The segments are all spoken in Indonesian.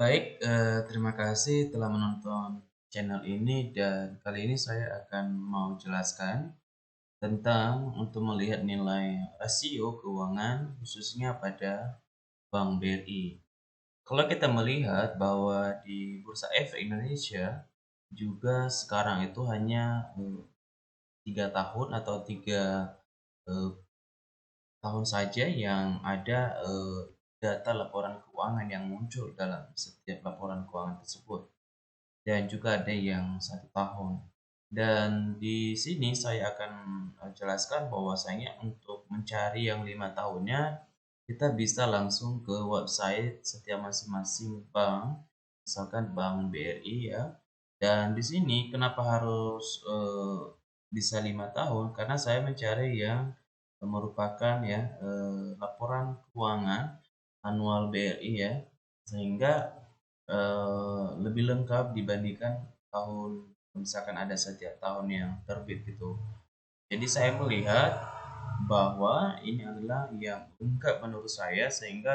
Baik, terima kasih telah menonton channel ini dan kali ini saya akan mau jelaskan tentang untuk melihat nilai rasio keuangan khususnya pada Bank BRI. Kalau kita melihat bahwa di Bursa Efek Indonesia juga sekarang itu hanya 3 tahun atau 3 tahun saja yang ada data laporan keuangan yang muncul dalam setiap laporan keuangan tersebut. Dan juga ada yang 1 tahun. Dan di sini saya akan jelaskan bahwasanya untuk mencari yang 5 tahunnya kita bisa langsung ke website setiap masing-masing bank, misalkan Bank BRI ya. Dan di sini kenapa harus bisa 5 tahun? Karena saya mencari yang merupakan ya laporan keuangan anual BRI ya, sehingga lebih lengkap dibandingkan tahun misalkan ada setiap tahun yang terbit gitu. Jadi saya melihat bahwa ini adalah yang lengkap menurut saya sehingga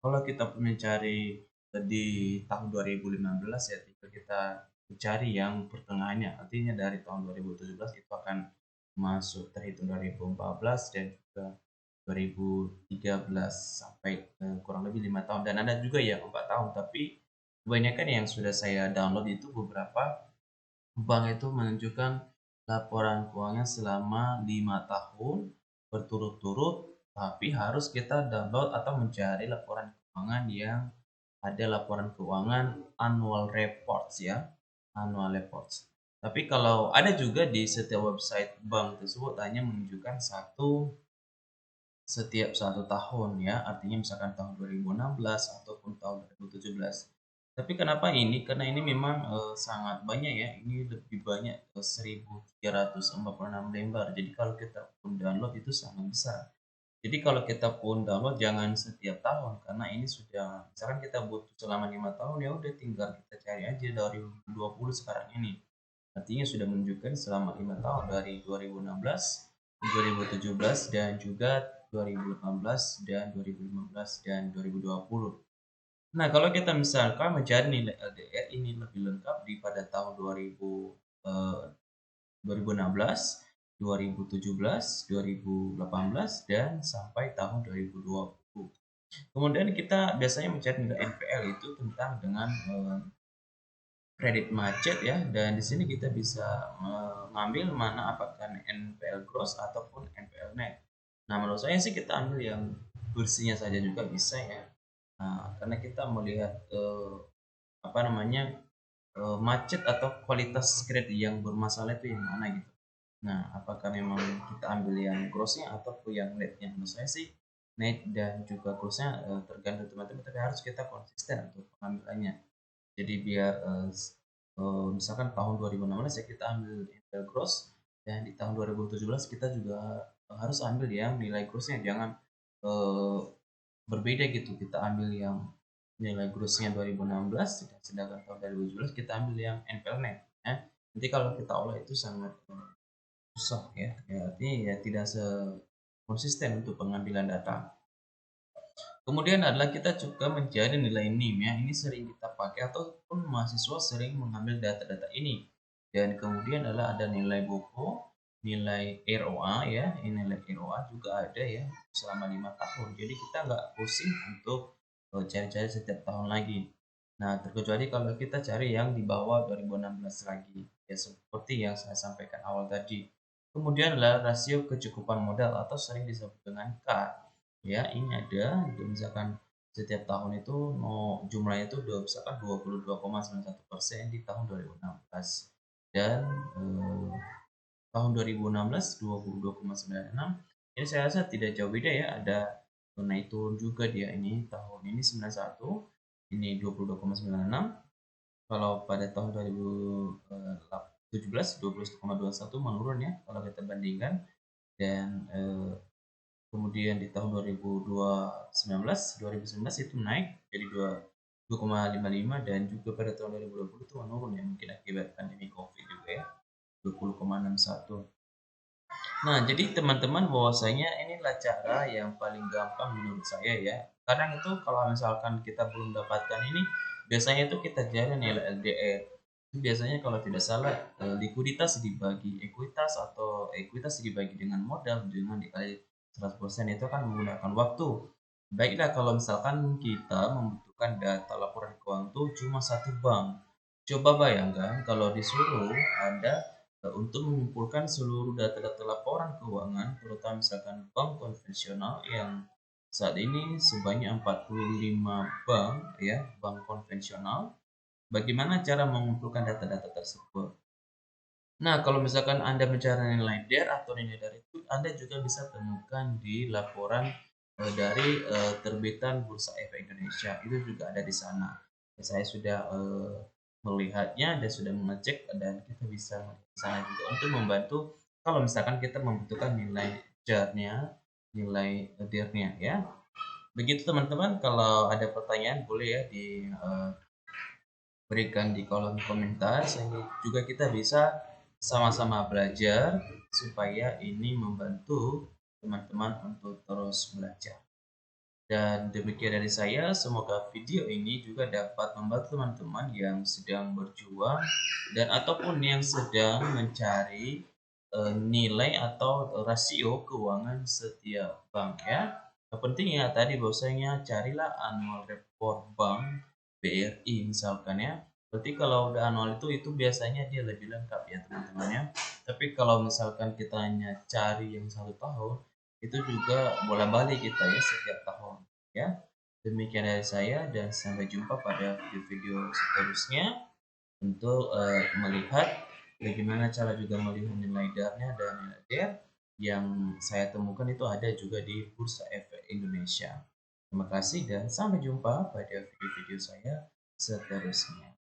kalau kita pun mencari di tahun 2015 ya tinggal kita cari yang pertengahannya. Artinya dari tahun 2017 itu akan masuk terhitung 2014 dan juga 2013 sampai kurang lebih 5 tahun dan ada juga yang 4 tahun tapi kebanyakan yang sudah saya download itu beberapa bank itu menunjukkan laporan keuangan selama 5 tahun berturut-turut, tapi harus kita download atau mencari laporan keuangan yang ada laporan keuangan annual reports ya, annual reports. Tapi kalau ada juga di setiap website bank tersebut hanya menunjukkan setiap 1 tahun ya, artinya misalkan tahun 2016 ataupun tahun 2017. Tapi kenapa ini? Karena ini memang sangat banyak ya, ini lebih banyak 1346 lembar. Jadi kalau kita pun download itu sangat besar. Jadi kalau kita pun download jangan setiap tahun karena ini sudah misalkan kita butuh selama 5 tahun ya udah tinggal kita cari aja dari 2020 sekarang ini. Artinya sudah menunjukkan selama 5 tahun dari 2016, 2017 dan juga 2018 dan 2015 dan 2020. Nah, kalau kita misalkan mencari nilai LDR ini lebih lengkap di pada tahun 2016, 2017, 2018 dan sampai tahun 2020. Kemudian kita biasanya mencari nilai NPL itu tentang dengan kredit macet ya, dan di sini kita bisa mengambil mana apakah NPL gross ataupun NPL net. Nah, menurut saya sih kita ambil yang bersihnya saja juga bisa ya. Nah, karena kita melihat apa namanya macet atau kualitas kredit yang bermasalah itu yang mana gitu. Nah, apakah memang kita ambil yang grossnya ataupun yang netnya? Menurut saya sih net dan juga grossnya tergantung teman-teman, tapi harus kita konsisten untuk pengambilannya. Jadi biar misalkan tahun 2016 ya kita ambil nilai gross dan di tahun 2017 kita juga harus ambil yang nilai grossnya, jangan eh, berbeda gitu, kita ambil yang nilai grossnya 2016 sedangkan tahun 2017 kita ambil yang NPL net ya. Nanti kalau kita olah itu sangat susah ya, ya artinya ya tidak konsisten untuk pengambilan data. Kemudian adalah kita juga mencari nilai NIM ya. Ini sering kita pakai ataupun mahasiswa sering mengambil data-data ini. Dan kemudian adalah ada nilai BOKO, nilai ROA ya. Ini nilai ROA juga ada ya selama 5 tahun. Jadi kita nggak pusing untuk cari-cari setiap tahun lagi. Nah, terkecuali kalau kita cari yang di bawah 2016 lagi. Ya seperti yang saya sampaikan awal tadi. Kemudian adalah rasio kecukupan modal atau sering disebut dengan K. Ya, ini ada misalkan setiap tahun itu mau jumlahnya itu misalkan 22,91% di tahun 2016 dan tahun 2016 22,96. Ini saya rasa tidak jauh beda ya, ada naik turun juga dia, ini tahun ini 91, ini 22,96. Kalau pada tahun 2017 12,21 menurun ya kalau kita bandingkan, dan kemudian di tahun 2019 itu naik jadi 2,55 dan juga pada tahun 2020 itu menurun ya, mungkin akibat pandemi Covid juga ya, 20,61. Nah, jadi teman-teman bahwasanya inilah cara yang paling gampang menurut saya ya. Kadang itu kalau misalkan kita belum dapatkan ini biasanya itu kita cari nilai LDR. Itu biasanya kalau tidak salah likuiditas dibagi ekuitas atau ekuitas dibagi dengan modal dengan dikali 100% itu akan menggunakan waktu. Baiklah kalau misalkan kita membutuhkan data laporan keuangan itu cuma satu bank. Coba bayangkan kalau disuruh Anda untuk mengumpulkan seluruh data-data laporan keuangan, terutama misalkan bank konvensional yang saat ini sebanyak 45 bank ya, bank konvensional. Bagaimana cara mengumpulkan data-data tersebut? Nah, kalau misalkan Anda mencari nilai DER atau nilai DER itu Anda juga bisa temukan di laporan dari terbitan Bursa Efek Indonesia. Itu juga ada di sana. Ya, saya sudah melihatnya dan sudah mengecek dan kita bisa melihat di sana juga untuk membantu kalau misalkan kita membutuhkan nilai DER-nya, nilai DER-nya ya. Begitu teman-teman, kalau ada pertanyaan boleh ya berikan di kolom komentar sehingga juga kita bisa sama-sama belajar supaya ini membantu teman-teman untuk terus belajar. Dan demikian dari saya, semoga video ini juga dapat membantu teman-teman yang sedang berjuang dan ataupun yang sedang mencari nilai atau rasio keuangan setiap bank ya. Yang penting ya tadi bahwasanya carilah annual report bank BRI misalkan ya. Berarti kalau udah annual itu biasanya dia lebih lengkap ya teman-teman ya. Tapi kalau misalkan kita hanya cari yang 1 tahun, itu juga bola-balik kita ya setiap tahun ya. Demikian dari saya dan sampai jumpa pada video-video seterusnya untuk melihat bagaimana cara juga melihat nilai DAR-nya dan nilai DER yang saya temukan itu ada juga di Bursa Efek Indonesia. Terima kasih dan sampai jumpa pada video-video saya seterusnya.